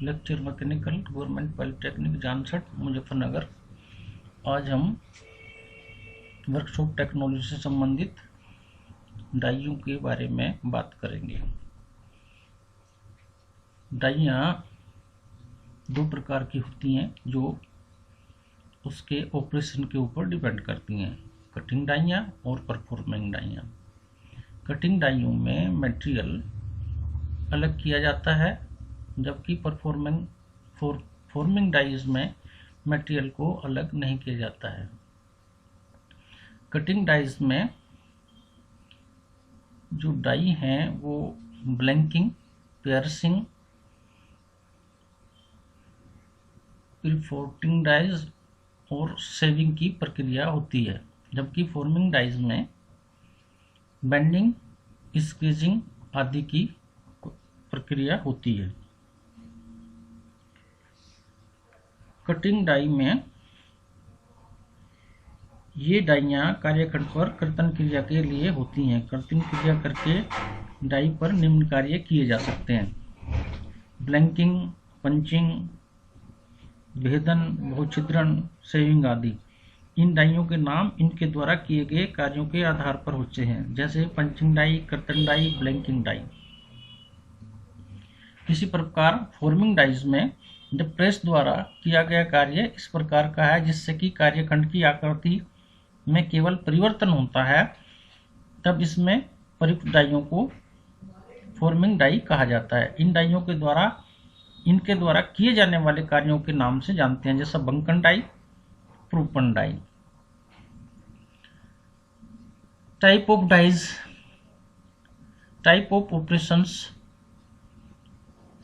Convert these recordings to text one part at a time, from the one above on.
Lecture mechanical government polytechnic Jansath Muzaffarnagar. आज हम workshop technology से संबंधित डाइयों के बारे में बात करेंगे। डाइयाँ दो प्रकार की होती हैं जो उसके ऑपरेशन के ऊपर डिपेंड करती हैं, कटिंग डाइयाँ और परफॉर्मिंग डाइयाँ। कटिंग डाइयों में मटेरियल अलग किया जाता है, जबकि फॉर्मिंग डाइज में मटेरियल को अलग नहीं किया जाता है। कटिंग डाइज में जो डाई हैं वो ब्लैंकिंग, पियर्सिंग, परफोर्टिंग डाइज और सेविंग की प्रक्रिया होती है, जबकि फॉर्मिंग डाइज में बेंडिंग, स्क्वीजिंग आदि की प्रक्रिया होती है। कटिंग डाई में ये डाइयाँ कार्यखंड पर कर्तन क्रिया के लिए होती हैं। कर्तन क्रिया करके डाई पर निम्न कार्य किए जा सकते हैं: ब्लैंकिंग, पंचिंग, भेदन, बहुछिद्रण, सेविंग आदि। इन डाइयों के नाम इनके द्वारा किए गए कार्यों के आधार पर होते हैं, जैसे पंचिंग डाई, कर्तन डाई, ब्लैंकिंग डाई। इसी प्रकार फॉर्मिंग डाइज में जब प्रेस द्वारा किया गया कार्य इस प्रकार का है जिससे कि कार्यखंड की आकृति में केवल परिवर्तन होता है, तब इसमें प्रयुक्त डाइयों को फॉर्मिंग डाई कहा जाता है। इन डाइयों के द्वारा इनके द्वारा किए जाने वाले कार्यों के नाम से जानते हैं, जैसा बंकन डाई, प्रूपन die. Type of dies, type of operations.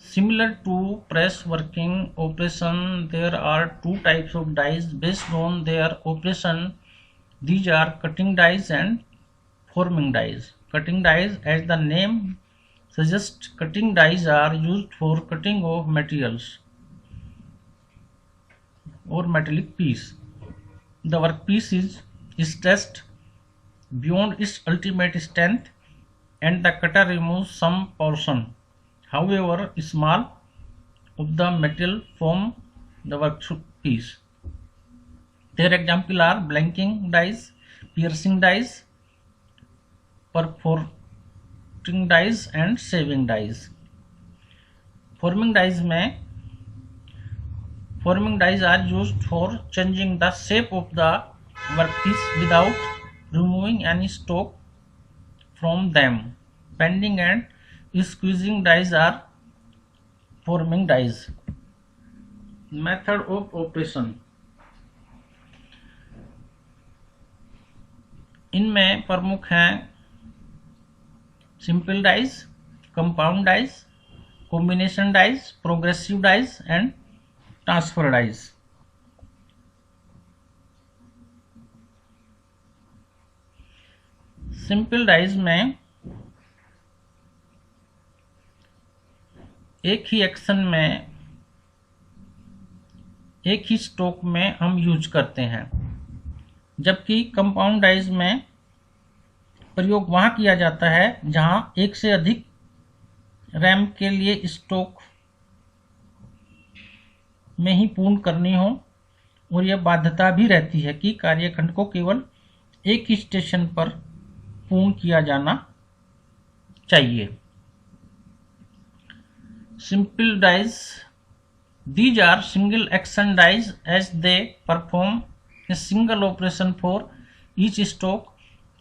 Similar to press working operation, there are two types of dies based on their operation. These are cutting dies and forming dies. Cutting dies, as the name suggests, cutting dies are used for cutting of materials or metallic piece. The workpiece is stretched beyond its ultimate strength and the cutter removes some portion, however small, of the metal from the workpiece. Their examples are blanking dies, piercing dies, perforating dies and saving dies. Forming dies are used for changing the shape of the workpiece without removing any stock from them. Bending and squeezing dies are forming dies. Method of operation. इनमें प्रमुख हैं simple dies, compound dies, combination dies, progressive dies and transfer dies. Simple dies में एक ही action में एक ही stroke में हम use करते हैं, जबकि कंपाउंड डाइज में प्रयोग वहाँ किया जाता है जहाँ एक से अधिक रैम के लिए स्ट्रोक में ही पूर्ण करनी हो, और यह बाध्यता भी रहती है कि कार्यखंड को केवल एक ही स्टेशन पर पूर्ण किया जाना चाहिए। Simple dies. These are single action dies as they perform a single operation for each stroke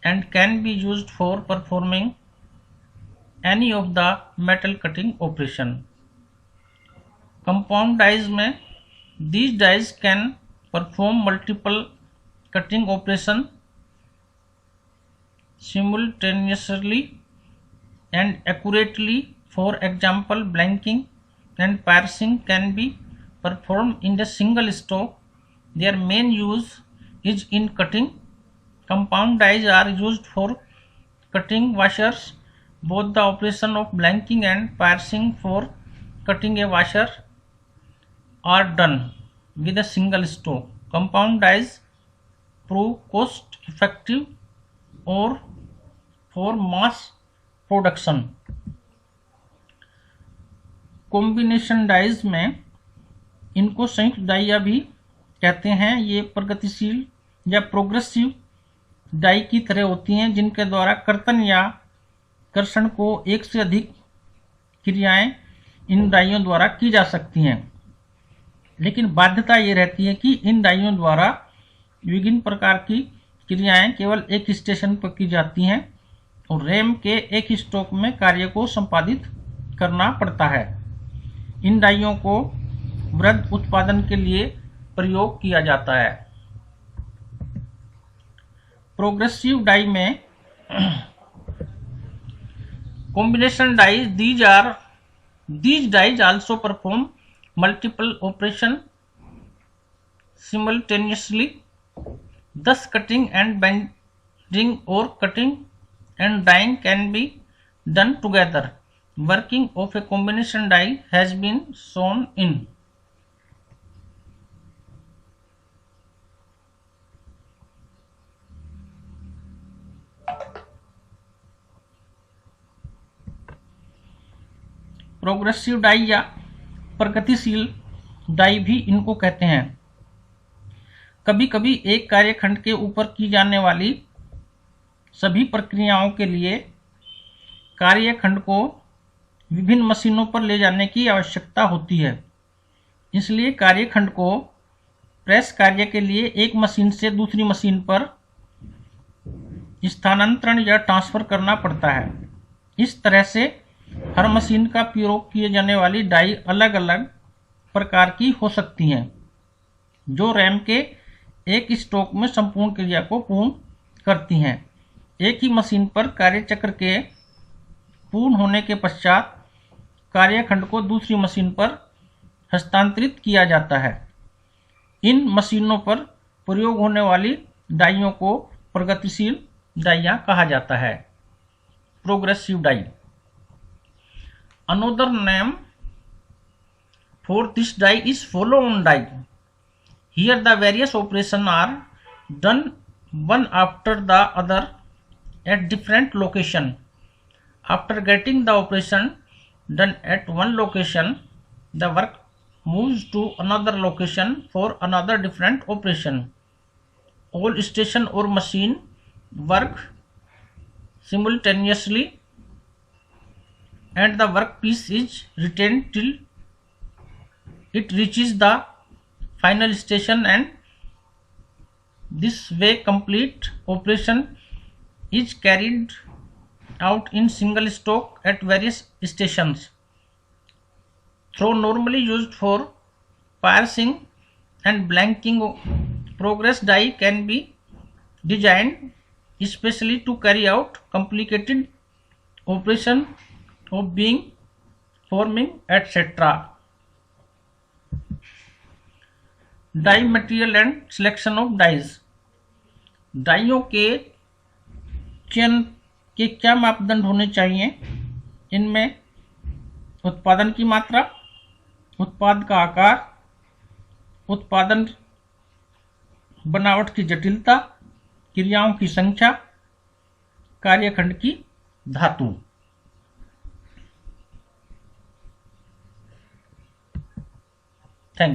and can be used for performing any of the metal cutting operation. Compound dies में these dies can perform multiple cutting operation simultaneously and accurately. For example, blanking and piercing can be performed in a single stroke. Their main use is in cutting. Compound dies are used for cutting washers. Both the operation of blanking and piercing for cutting a washer are done with a single stroke. Compound dies prove cost effective or for mass production. Combination dies में इनको संयुक्त डाइया भी कहते हैं। ये प्रगतिशील या progressive die की तरह होती हैं, जिनके द्वारा कर्तन या कर्षण को एक से अधिक क्रियाएं इन डाइयों द्वारा की जा सकती हैं, लेकिन बाध्यता ये रहती है कि इन डाइयों द्वारा विभिन्न प्रकार की क्रियाएं केवल एक स्टेशन पर की जाती हैं और रैम के एक स्टॉक में कार्य को संपादित करना पड़ता है। इन डाइयों को वृहद उत्पादन के लिए प्रयोग किया जाता है। प्रोग्रेसिव डाई में combination dies, these dies also perform multiple operations simultaneously, thus cutting and bending or cutting and dyeing can be done together. Working of a combination die has been shown in progressive die या प्रगतिशील die भी इनको कहते हैं। कभी कभी एक कार्यखंड के ऊपर की जाने वाली सभी प्रक्रियाओं के लिए कार्यखंड को विभिन्न मशीनों पर ले जाने की आवश्यकता होती है। इसलिए कार्यखंड को प्रेस कार्य के लिए एक मशीन से दूसरी मशीन पर स्थानांतरण या ट्रांसफर करना पड़ता है। इस तरह से हर मशीन का प्रयोग किए जाने वाली डाई अलग अलग प्रकार की हो सकती हैं, जो रैम के एक स्टॉक में संपूर्ण क्रिया को पूर्ण करती हैं। एक ही मशीन पर कार्यचक्र के पूर्ण होने के पश्चात कार्यखंड को दूसरी मशीन पर हस्तांतरित किया जाता है। इन मशीनों पर प्रयोग होने वाली डाइयों को प्रगतिशील डाइयाँ कहा जाता है। Progressive die. Another name for this die is follow-on die. Here the various operations are done one after the other at different location. After getting the operation done at one location, the work moves to another location for another different operation. All station or machine work simultaneously and the workpiece is retained till it reaches the final station, and this way complete operation is carried out in single stroke at various stations. Though normally used for piercing and blanking, progress die can be designed especially to carry out complicated operation of being, forming, etc. Die material and selection of dies. डाइयों के चयन के क्या मापदंड होने चाहिए? इनमें उत्पादन की मात्रा, उत्पाद का आकार, उत्पादन बनावट की जटिलता, क्रियाओं की संख्या, कार्यखंड की धातु।